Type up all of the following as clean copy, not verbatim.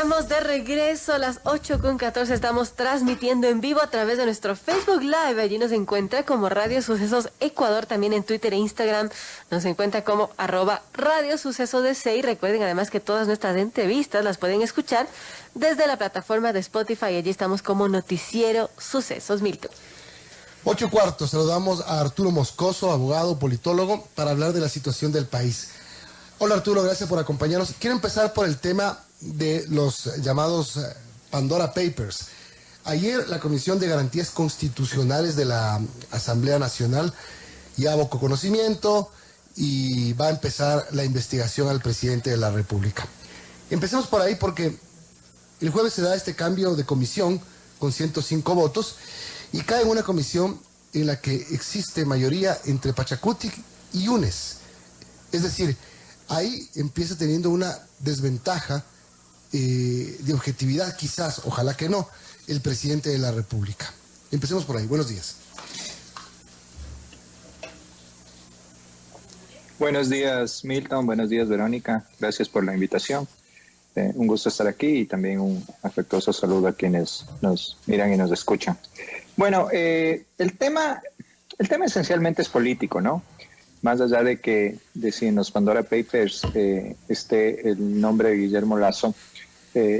Estamos de regreso a las 8:14. Estamos transmitiendo en vivo a través de nuestro Facebook Live. Allí nos encuentra como Radio Sucesos Ecuador. También en Twitter e Instagram nos encuentra como @Radio Sucesos DC. Y recuerden además que todas nuestras entrevistas las pueden escuchar desde la plataforma de Spotify. Allí estamos como Noticiero Sucesos. Milton. 8:15. Saludamos a Arturo Moscoso, abogado, politólogo, para hablar de la situación del país. Hola Arturo, gracias por acompañarnos. Quiero empezar por el tema de los llamados Pandora Papers. Ayer la Comisión de Garantías Constitucionales de la Asamblea Nacional ya abocó conocimiento y va a empezar la investigación al presidente de la República. Empecemos por ahí porque el jueves se da este cambio de comisión con 105 votos y cae en una comisión en la que existe mayoría entre Pachacuti y UNES. Es decir, ahí empieza teniendo una desventaja de objetividad, quizás, ojalá que no, el presidente de la República. Empecemos por ahí. Buenos días. Buenos días, Milton. Buenos días, Verónica. Gracias por la invitación. Un gusto estar aquí y también un afectuoso saludo a quienes nos miran y nos escuchan. Bueno, el tema esencialmente es político, ¿no? Más allá de si en los Pandora Papers esté el nombre de Guillermo Lasso,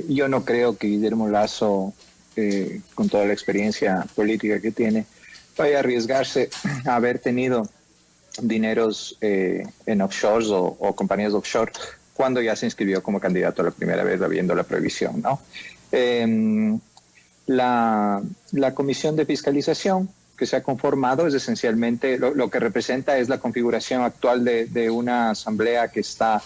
yo no creo que Guillermo Lasso, con toda la experiencia política que tiene, vaya a arriesgarse a haber tenido dineros en offshores o compañías offshore cuando ya se inscribió como candidato la primera vez habiendo la prohibición, ¿no? La Comisión de Fiscalización que se ha conformado es esencialmente lo que representa es la configuración actual de una asamblea que está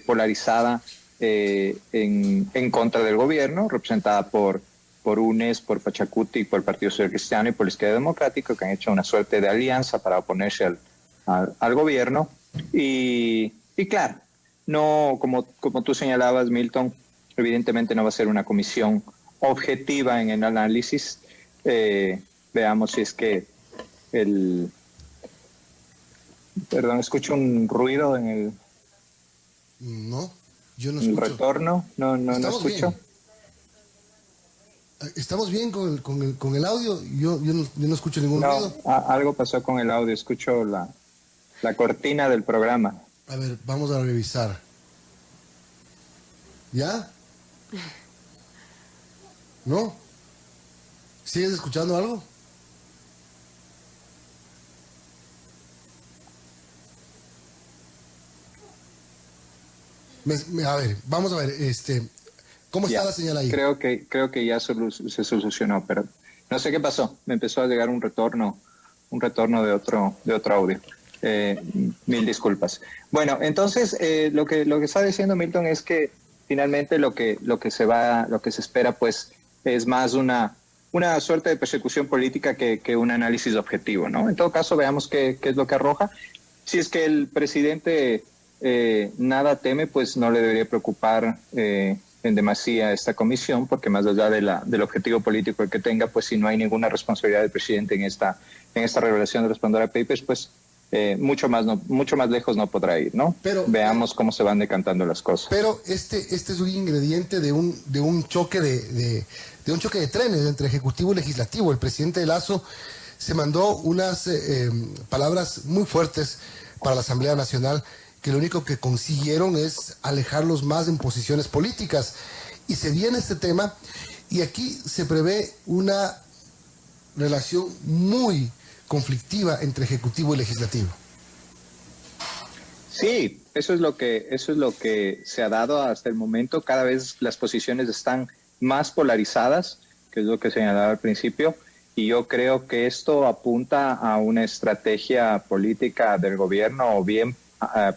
polarizada en contra del gobierno, representada por UNES, por Pachacuti, por el Partido Social Cristiano y por la Izquierda Democrática, que han hecho una suerte de alianza para oponerse al gobierno. Y claro, no, como tú señalabas, Milton, evidentemente no va a ser una comisión objetiva en el análisis. Veamos si es que Perdón, escucho un ruido en el... No, yo no escucho. ¿El retorno? No escucho. Bien. ¿Estamos bien con el audio? Yo no escucho ningún ruido. Algo pasó con el audio. Escucho la cortina del programa. A ver, vamos a revisar. ¿Ya? ¿No? ¿Sigues escuchando algo? A ver, vamos a ver, ¿cómo está la señal ahí? Creo que ya se solucionó, pero no sé qué pasó. Me empezó a llegar un retorno de otro audio. Mil disculpas. Bueno, entonces lo que está diciendo Milton es que finalmente lo que se espera pues es más una suerte de persecución política que un análisis objetivo, ¿no? En todo caso, veamos qué es lo que arroja. Si es que el presidente nada teme, pues no le debería preocupar en demasía esta comisión, porque más allá del objetivo político que tenga, pues si no hay ninguna responsabilidad del presidente en esta revelación de los Pandora Papers, pues mucho más lejos no podrá ir, ¿no? Pero veamos cómo se van decantando las cosas. Pero este es un ingrediente de un choque de un choque de trenes entre ejecutivo y legislativo. El presidente Lasso se mandó unas palabras muy fuertes para la Asamblea Nacional, que lo único que consiguieron es alejarlos más en posiciones políticas. Y se viene este tema, y aquí se prevé una relación muy conflictiva entre ejecutivo y legislativo. Sí, eso es lo que se ha dado hasta el momento. Cada vez las posiciones están más polarizadas, que es lo que señalaba al principio, y yo creo que esto apunta a una estrategia política del gobierno, o bien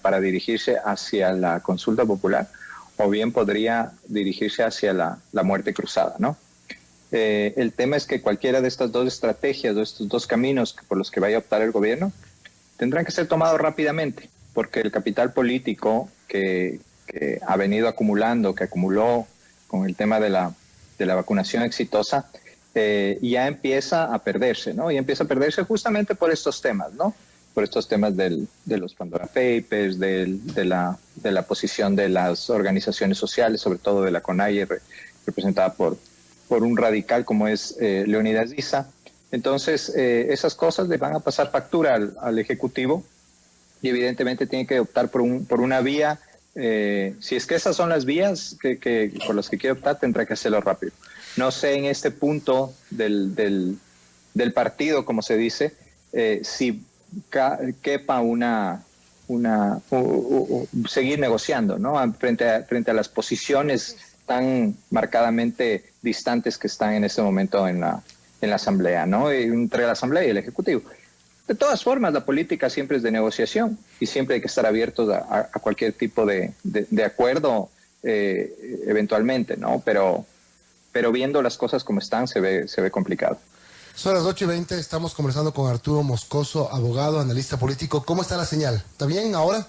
para dirigirse hacia la consulta popular, o bien podría dirigirse hacia la muerte cruzada, ¿no? El tema es que cualquiera de estas dos estrategias, de estos dos caminos por los que vaya a optar el gobierno, tendrán que ser tomados rápidamente, porque el capital político que ha venido acumulando, que acumuló con el tema de la vacunación exitosa, ya empieza a perderse, ¿no? Y empieza a perderse justamente por estos temas, ¿no? por estos temas de los Pandora Papers, de la posición de las organizaciones sociales, sobre todo de la CONAIE, representada por un radical como es Leonidas Diza. Entonces, esas cosas le van a pasar factura al Ejecutivo y evidentemente tiene que optar por una vía. Si es que esas son las vías por las que quiere optar, tendrá que hacerlo rápido. No sé en este punto del partido, como se dice, si quepa seguir negociando, ¿no? Frente a las posiciones tan marcadamente distantes que están en este momento en la Asamblea, ¿no? Entre la Asamblea y el Ejecutivo. De todas formas, la política siempre es de negociación y siempre hay que estar abiertos a cualquier tipo de acuerdo eventualmente, ¿no? Pero viendo las cosas como están, se ve complicado. Son las 8:20, estamos conversando con Arturo Moscoso, abogado, analista político. ¿Cómo está la señal? ¿Está bien ahora?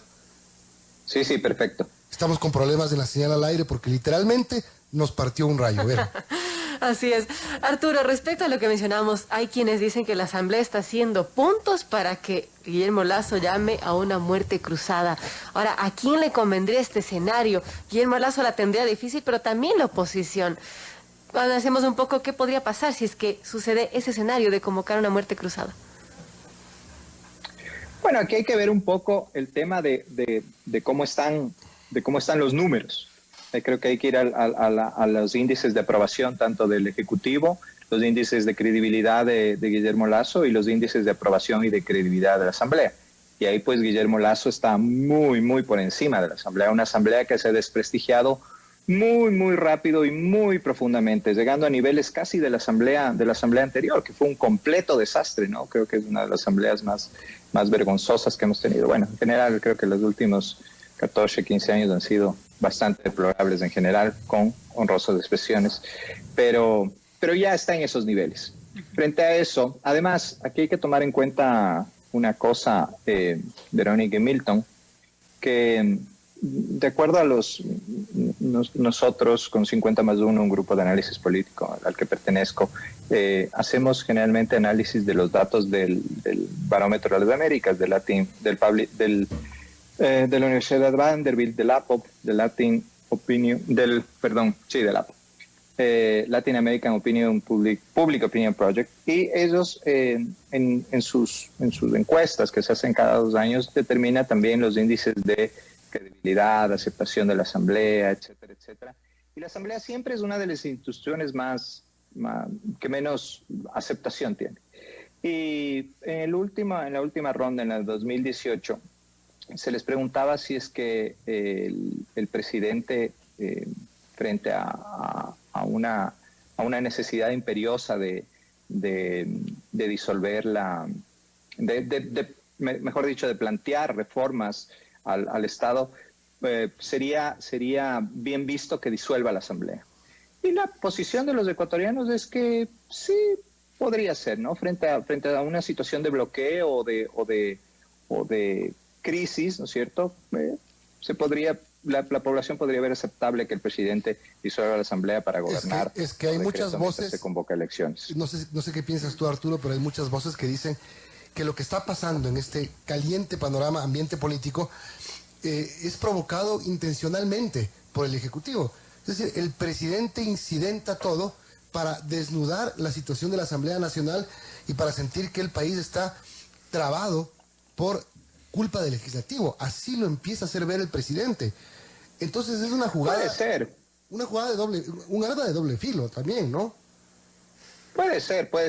Sí, perfecto. Estamos con problemas en la señal al aire porque literalmente nos partió un rayo. Así es. Arturo, respecto a lo que mencionamos, hay quienes dicen que la Asamblea está haciendo puntos para que Guillermo Lasso llame a una muerte cruzada. Ahora, ¿a quién le convendría este escenario? Guillermo Lasso la tendría difícil, pero también la oposición. Cuando hacemos un poco qué podría pasar si es que sucede ese escenario de convocar una muerte cruzada. Bueno, aquí hay que ver un poco el tema de cómo están los números. Creo que hay que ir a los índices de aprobación tanto del Ejecutivo, los índices de credibilidad de Guillermo Lasso y los índices de aprobación y de credibilidad de la Asamblea. Y ahí pues Guillermo Lasso está muy, muy por encima de la Asamblea, una Asamblea que se ha desprestigiado muy, muy rápido y muy profundamente, llegando a niveles casi de la asamblea anterior, que fue un completo desastre, ¿no? Creo que es una de las asambleas más vergonzosas que hemos tenido. Bueno, en general creo que los últimos 14, 15 años han sido bastante deplorables en general, con honrosas expresiones, pero ya está en esos niveles. Frente a eso, además, aquí hay que tomar en cuenta una cosa, Verónica y Milton, que de acuerdo a nosotros con 50+1, un grupo de análisis político al que pertenezco, hacemos generalmente análisis de los datos del Barómetro de las Américas, de la Universidad de Vanderbilt, del APOP, del Latin Opinion, del APOP, Latin American Opinion Public Opinion Project, y ellos en sus encuestas que se hacen cada 2 años determina también los índices de credibilidad, aceptación de la Asamblea, etcétera, etcétera. Y la Asamblea siempre es una de las instituciones que menos aceptación tiene. Y en la última ronda, en el 2018, se les preguntaba si es que el presidente, frente a una necesidad imperiosa de disolver mejor dicho, de plantear reformas al Estado, sería bien visto que disuelva la Asamblea. Y la posición de los ecuatorianos es que sí podría ser, ¿no? Frente a una situación de bloqueo o de crisis, ¿no es cierto? La población podría ver aceptable que el presidente disuelva la Asamblea para gobernar. Es que hay muchas voces. Se convoca elecciones. No sé qué piensas tú, Arturo, pero hay muchas voces que dicen que lo que está pasando en este caliente panorama ambiente político es provocado intencionalmente por el Ejecutivo. Es decir, el presidente incidenta todo para desnudar la situación de la Asamblea Nacional y para sentir que el país está trabado por culpa del Legislativo. Así lo empieza a hacer ver el presidente. Entonces es una jugada... Puede ser. Una jugada un arma de doble filo también, ¿no? Puede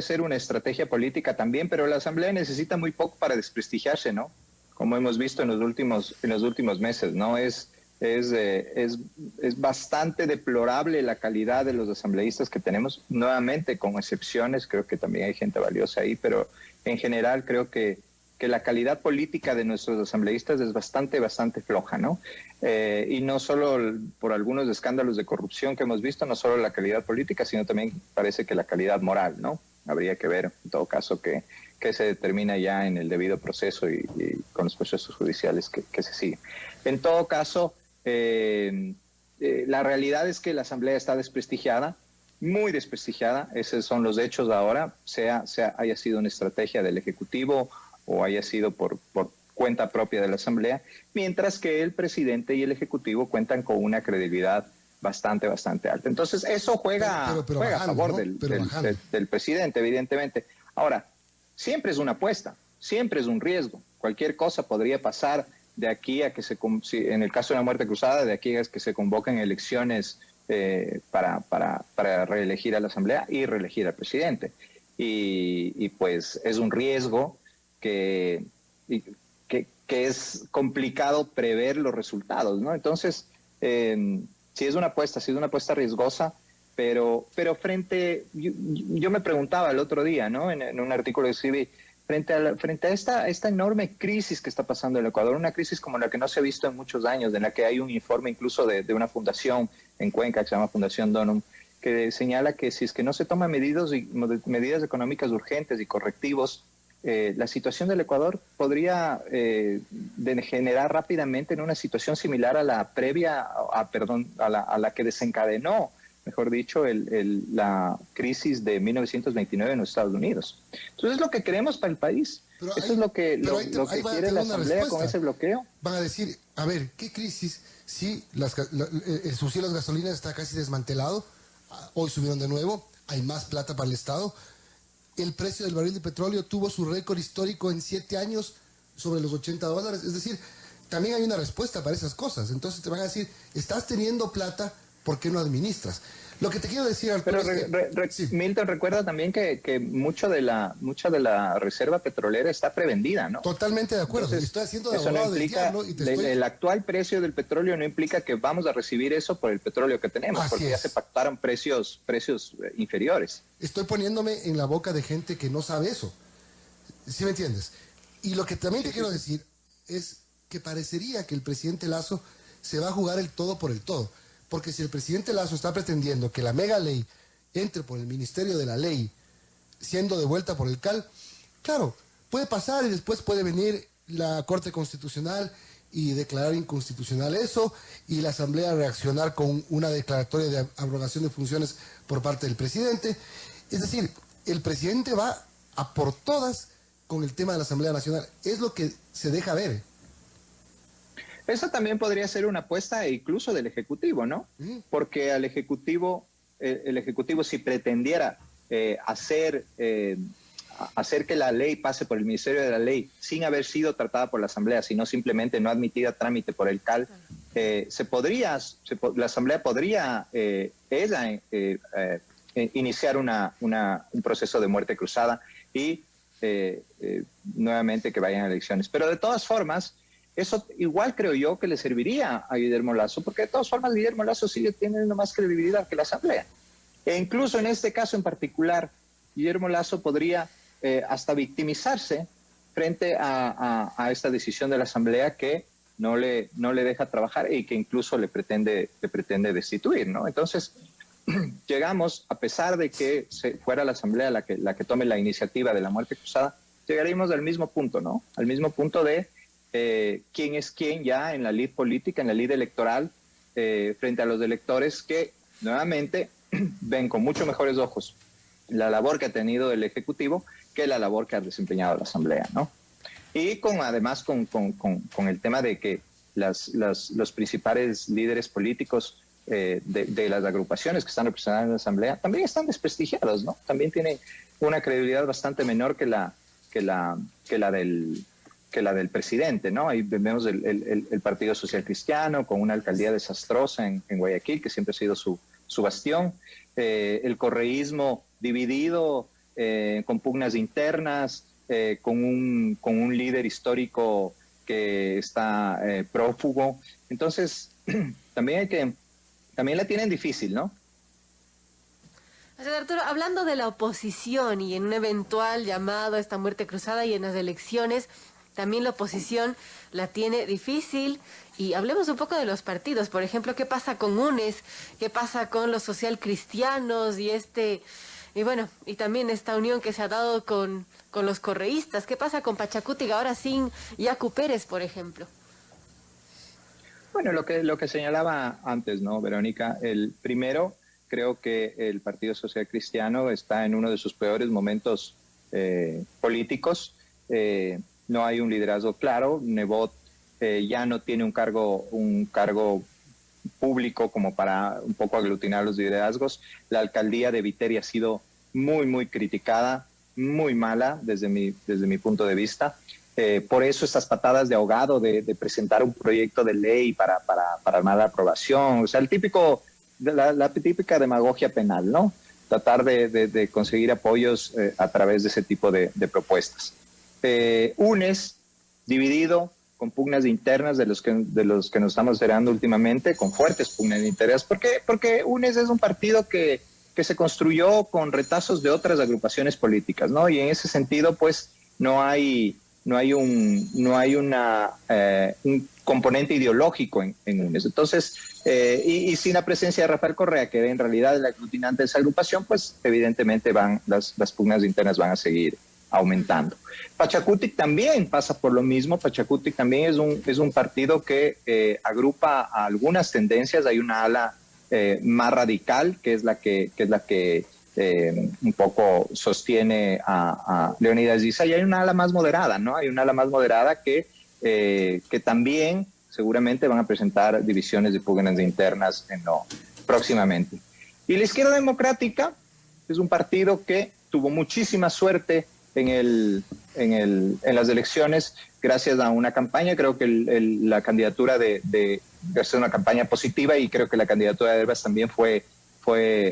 ser una estrategia política también, pero la Asamblea necesita muy poco para desprestigiarse, ¿no? Como hemos visto en los últimos meses, ¿no? Es bastante deplorable la calidad de los asambleístas que tenemos, nuevamente con excepciones, creo que también hay gente valiosa ahí, pero en general creo que la calidad política de nuestros asambleístas es bastante floja, ¿no? Y no solo por algunos escándalos de corrupción que hemos visto, no solo la calidad política, sino también parece que la calidad moral, ¿no? Habría que ver, en todo caso, que se determina ya en el debido proceso y con los procesos judiciales que se siguen. En todo caso, la realidad es que la Asamblea está desprestigiada, muy desprestigiada, esos son los hechos ahora, haya sido una estrategia del Ejecutivo o haya sido por cuenta propia de la Asamblea, mientras que el presidente y el Ejecutivo cuentan con una credibilidad bastante alta. Entonces, eso juega bajando, a favor, ¿no? del presidente, evidentemente. Ahora, siempre es una apuesta, siempre es un riesgo. Cualquier cosa podría pasar de aquí a que en el caso de la muerte cruzada, de aquí a que se convoquen elecciones para reelegir a la Asamblea y reelegir al presidente. Y pues es un riesgo que es complicado prever los resultados, ¿no? Entonces, sí es una apuesta riesgosa, pero yo me preguntaba el otro día, ¿no? En un artículo que escribí, frente a esta enorme crisis que está pasando en el Ecuador, una crisis como la que no se ha visto en muchos años, en la que hay un informe incluso de una fundación en Cuenca que se llama Fundación Donum, que señala que si es que no se toman medidas económicas urgentes y correctivos, la situación del Ecuador podría degenerar rápidamente en una situación similar a la a la que desencadenó, mejor dicho, la crisis de 1929 en los Estados Unidos. Entonces es lo que queremos para el país. Eso es lo que quiere la Asamblea con ese bloqueo. Van a decir, a ver, ¿qué crisis? Si el subsidio a las gasolinas está casi desmantelado, hoy subieron de nuevo, hay más plata para el Estado. El precio del barril de petróleo tuvo su récord histórico en 7 años sobre los $80. Es decir, también hay una respuesta para esas cosas. Entonces te van a decir, estás teniendo plata, ¿por qué no administras? Lo que te quiero decir, Arturo, sí. Milton, recuerda también que mucha de la reserva petrolera está prevendida, ¿no? Totalmente de acuerdo. Entonces, estoy haciendo de eso abogado no implica, del diablo el actual precio del petróleo no implica que vamos a recibir eso por el petróleo que tenemos, Así porque es. ya se pactaron precios inferiores. Estoy poniéndome en la boca de gente que no sabe eso. ¿Sí me entiendes? Y lo que también te quiero decir es que parecería que el presidente Lasso se va a jugar el todo por el todo. Porque si el presidente Lasso está pretendiendo que la mega ley entre por el Ministerio de la Ley, siendo devuelta por el CAL, claro, puede pasar y después puede venir la Corte Constitucional y declarar inconstitucional eso, y la Asamblea reaccionar con una declaratoria de abrogación de funciones por parte del presidente. Es decir, el presidente va a por todas con el tema de la Asamblea Nacional. Es lo que se deja ver. Esa también podría ser una apuesta incluso del Ejecutivo, ¿no? Porque el Ejecutivo si pretendiera hacer que la ley pase por el Ministerio de la Ley sin haber sido tratada por la Asamblea, sino simplemente no admitida a trámite por el CAL, la Asamblea podría iniciar un proceso de muerte cruzada y nuevamente que vayan a elecciones. Pero de todas formas, eso igual creo yo que le serviría a Guillermo Lasso, porque de todas formas Guillermo Lasso sigue teniendo más credibilidad que la Asamblea. E incluso en este caso en particular, Guillermo Lasso podría hasta victimizarse frente a esta decisión de la Asamblea que no le deja trabajar y que incluso le pretende destituir, ¿no? Entonces, llegamos, a pesar de que fuera la Asamblea la que tome la iniciativa de la muerte cruzada, llegaríamos al mismo punto, ¿no? Al mismo punto de quién es quién ya en la lid política, en la lid electoral, frente a los electores que nuevamente ven con mucho mejores ojos la labor que ha tenido el Ejecutivo que la labor que ha desempeñado la Asamblea, ¿no? Y además con el tema de que los principales líderes políticos de las agrupaciones que están representadas en la Asamblea también están desprestigiados, ¿no? También tienen una credibilidad bastante menor que la del presidente, ¿no? Ahí vemos el Partido Social Cristiano con una alcaldía desastrosa en Guayaquil, que siempre ha sido su bastión, el correísmo dividido, con pugnas internas, con un líder histórico que está prófugo. Entonces, también la tienen difícil, ¿no? Arturo, hablando de la oposición y en un eventual llamado a esta muerte cruzada y en las elecciones, también la oposición la tiene difícil. Y hablemos un poco de los partidos. Por ejemplo, ¿qué pasa con UNES? ¿Qué pasa con los socialcristianos? Y bueno, y también esta unión que se ha dado con los correístas. ¿Qué pasa con Pachacútiga ahora sin Yacu Pérez, por ejemplo? Bueno, lo que señalaba antes, ¿no, Verónica? El primero, creo que el Partido Social Cristiano está en uno de sus peores momentos políticos. no hay un liderazgo claro. Nebot ya no tiene un cargo público como para un poco aglutinar los liderazgos. La alcaldía de Viterbi ha sido muy, muy criticada, muy mala desde mi punto de vista. Por eso estas patadas de ahogado de presentar un proyecto de ley para armar la aprobación, o sea, la típica demagogia penal, ¿no? Tratar de conseguir apoyos a través de ese tipo de propuestas. UNES, dividido, con pugnas internas de los que nos estamos enterando últimamente, con fuertes pugnas internas. ¿Por qué? Porque UNES es un partido que se construyó con retazos de otras agrupaciones políticas, ¿no? Y en ese sentido, pues, no hay un componente ideológico en UNES. Entonces, y sin la presencia de Rafael Correa, que era en realidad el aglutinante de esa agrupación, pues evidentemente las pugnas internas van a seguir aumentando. Pachakutik también pasa por lo mismo. Pachakutik también es un partido que agrupa a algunas tendencias. Hay una ala más radical, que es la que un poco sostiene a Leonidas Diza, y hay una ala más moderada, ¿no? Hay una ala más moderada que también seguramente van a presentar divisiones de pugnas internas próximamente. Y la Izquierda Democrática es un partido que tuvo muchísima suerte en las elecciones gracias a una campaña. Creo que la candidatura gracias a una campaña positiva, y creo que la candidatura de Herbas también fue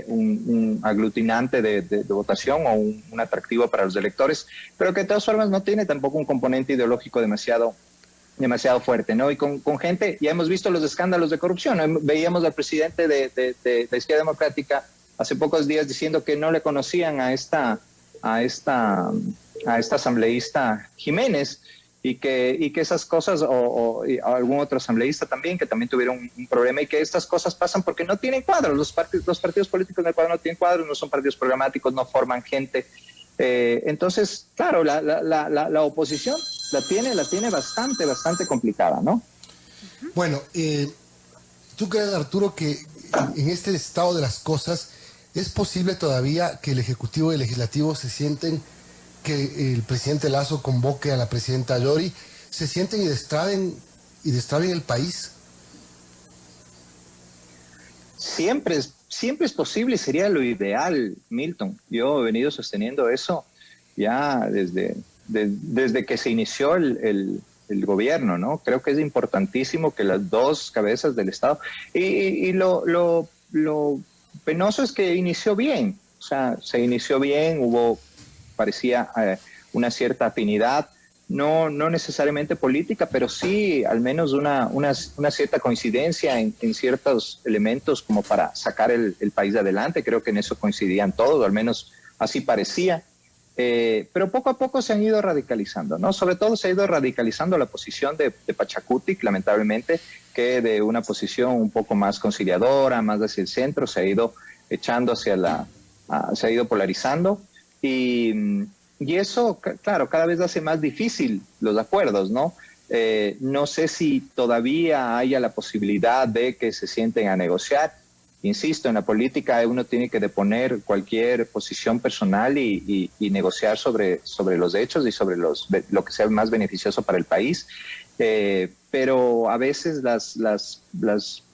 un aglutinante de votación o un atractivo para los electores, pero que de todas formas no tiene tampoco un componente ideológico demasiado fuerte, ¿no? Y con gente, ya hemos visto los escándalos de corrupción, ¿no? Veíamos al presidente de la Izquierda Democrática hace pocos días diciendo que no le conocían a esta asambleísta Jiménez, y que esas cosas, o algún otro asambleísta también, que también tuvieron un problema, y que estas cosas pasan porque no tienen cuadros. Los partidos políticos del Ecuador no tienen cuadros, no son partidos programáticos, no forman gente. Entonces, claro, la oposición la tiene bastante complicada, ¿no? Bueno, ¿tú crees, Arturo, que en este estado de las cosas es posible todavía que el Ejecutivo y el Legislativo se sienten, que el presidente Lasso convoque a la presidenta Yori, se sienten y destraben el país? Siempre es posible, sería lo ideal, Milton. Yo he venido sosteniendo eso ya desde que se inició el gobierno, ¿no? Creo que es importantísimo que las dos cabezas del Estado, y lo penoso es que inició bien, o sea, se inició bien, parecía una cierta afinidad, no necesariamente política, pero sí al menos una cierta coincidencia en ciertos elementos como para sacar el país adelante. Creo que en eso coincidían todos, al menos así parecía. Pero poco a poco se han ido radicalizando, ¿no? Sobre todo se ha ido radicalizando la posición de Pachakutik, lamentablemente, que de una posición un poco más conciliadora, más hacia el centro, se ha ido echando se ha ido polarizando. Y eso, claro, cada vez hace más difícil los acuerdos, ¿no? No sé si todavía haya la posibilidad de que se sienten a negociar. Insisto, en la política uno tiene que deponer cualquier posición personal y negociar sobre los hechos y sobre lo que sea más beneficioso para el país. Pero a veces las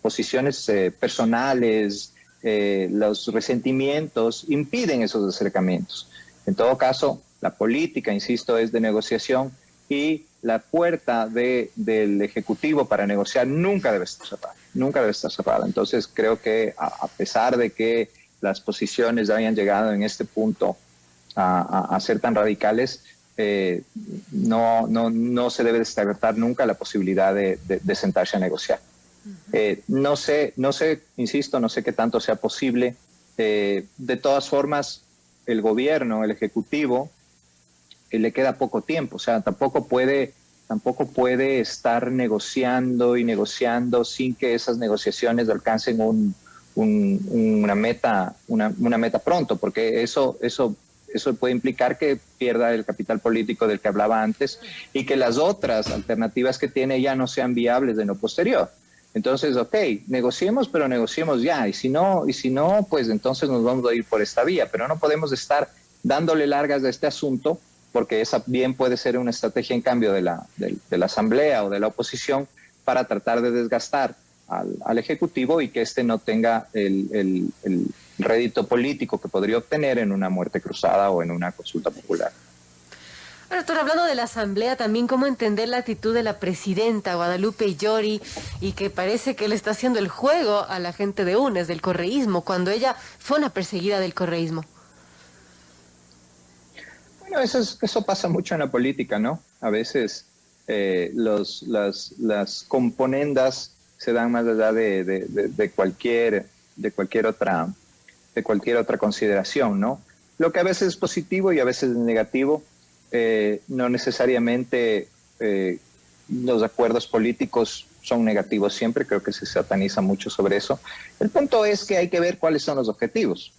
posiciones personales, los resentimientos impiden esos acercamientos. En todo caso, la política, insisto, es de negociación, y la puerta del Ejecutivo para negociar nunca debe estar cerrada. Entonces creo que a pesar de que las posiciones hayan llegado en este punto a ser tan radicales, no se debe descartar nunca la posibilidad de sentarse a negociar. No sé, insisto, no sé qué tanto sea posible. De todas formas, el gobierno, el Ejecutivo, le queda poco tiempo, o sea, tampoco puede estar negociando y negociando sin que esas negociaciones alcancen una meta pronto, porque eso puede implicar que pierda el capital político del que hablaba antes, y que las otras alternativas que tiene ya no sean viables en lo posterior. Entonces, ok, negociemos, pero negociemos ya, y si no, pues entonces nos vamos a ir por esta vía, pero no podemos estar dándole largas a este asunto porque esa bien puede ser una estrategia en cambio de la Asamblea o de la oposición para tratar de desgastar al Ejecutivo y que éste no tenga el rédito político que podría obtener en una muerte cruzada o en una consulta popular. Arturo, hablando de la Asamblea, también cómo entender la actitud de la presidenta Guadalupe Llori y que parece que le está haciendo el juego a la gente de UNES, del correísmo, cuando ella fue una perseguida del correísmo. Bueno, eso pasa mucho en la política, ¿no? A veces las componendas se dan más allá de cualquier otra consideración, ¿no? Lo que a veces es positivo y a veces es negativo. No necesariamente los acuerdos políticos son negativos siempre, creo que se sataniza mucho sobre eso. El punto es que hay que ver cuáles son los objetivos.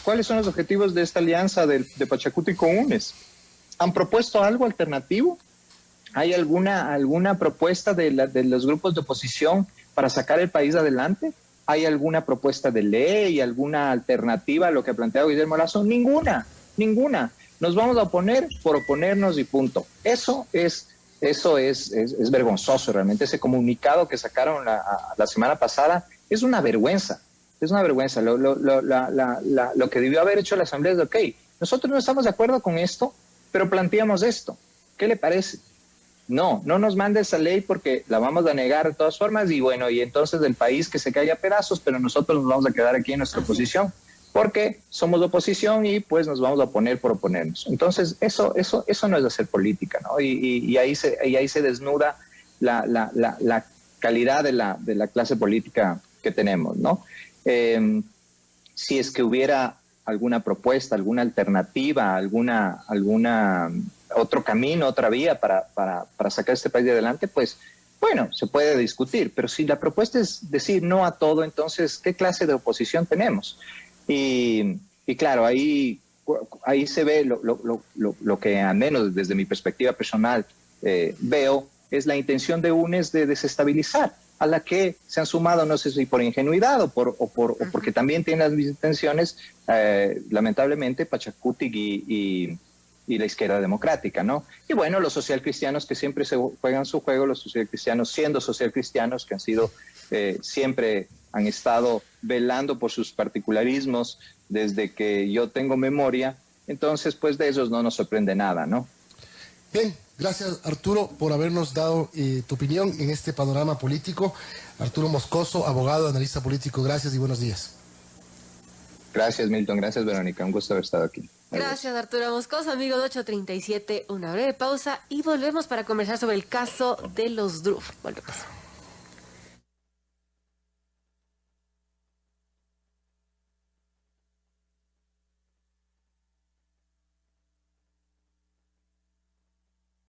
¿Cuáles son los objetivos de esta alianza de Pachacuti con UNES? ¿Han propuesto algo alternativo? ¿Hay alguna propuesta de los grupos de oposición para sacar el país adelante? ¿Hay alguna propuesta de ley, alguna alternativa a lo que ha planteado Guillermo Lasso? Ninguna. Nos vamos a oponer por oponernos y punto. Eso es vergonzoso realmente. Ese comunicado que sacaron la semana pasada es una vergüenza. Es una vergüenza. Lo que debió haber hecho la Asamblea es de, ok, nosotros no estamos de acuerdo con esto, pero planteamos esto. ¿Qué le parece? No nos mande esa ley porque la vamos a negar de todas formas y bueno, y entonces el país que se caiga a pedazos, pero nosotros nos vamos a quedar aquí en nuestra posición porque somos oposición y pues nos vamos a oponer por oponernos. Entonces eso no es hacer política, ¿no? Y ahí se desnuda la calidad de la clase política que tenemos, ¿no? Si es que hubiera alguna propuesta, alguna alternativa, alguna otro camino, otra vía para sacar este país de adelante, pues bueno, se puede discutir, pero si la propuesta es decir no a todo, entonces, ¿qué clase de oposición tenemos? Y claro, ahí se ve lo que al menos desde mi perspectiva personal veo, es la intención de UNES de desestabilizar, a la que se han sumado, no sé si por ingenuidad o porque también tienen las mismas intenciones, lamentablemente, Pachacuti y la izquierda democrática, ¿no? Y bueno, los socialcristianos que siempre se juegan su juego, los socialcristianos siendo socialcristianos, que han sido, siempre han estado velando por sus particularismos desde que yo tengo memoria, entonces pues de ellos no nos sorprende nada, ¿no? Bien, gracias Arturo por habernos dado tu opinión en este panorama político. Arturo Moscoso, abogado, analista político, gracias y buenos días. Gracias Milton, gracias Verónica, un gusto haber estado aquí. Gracias Arturo Moscoso, amigo de 837, una breve pausa y volvemos para conversar sobre el caso de los DRUF. Volvemos.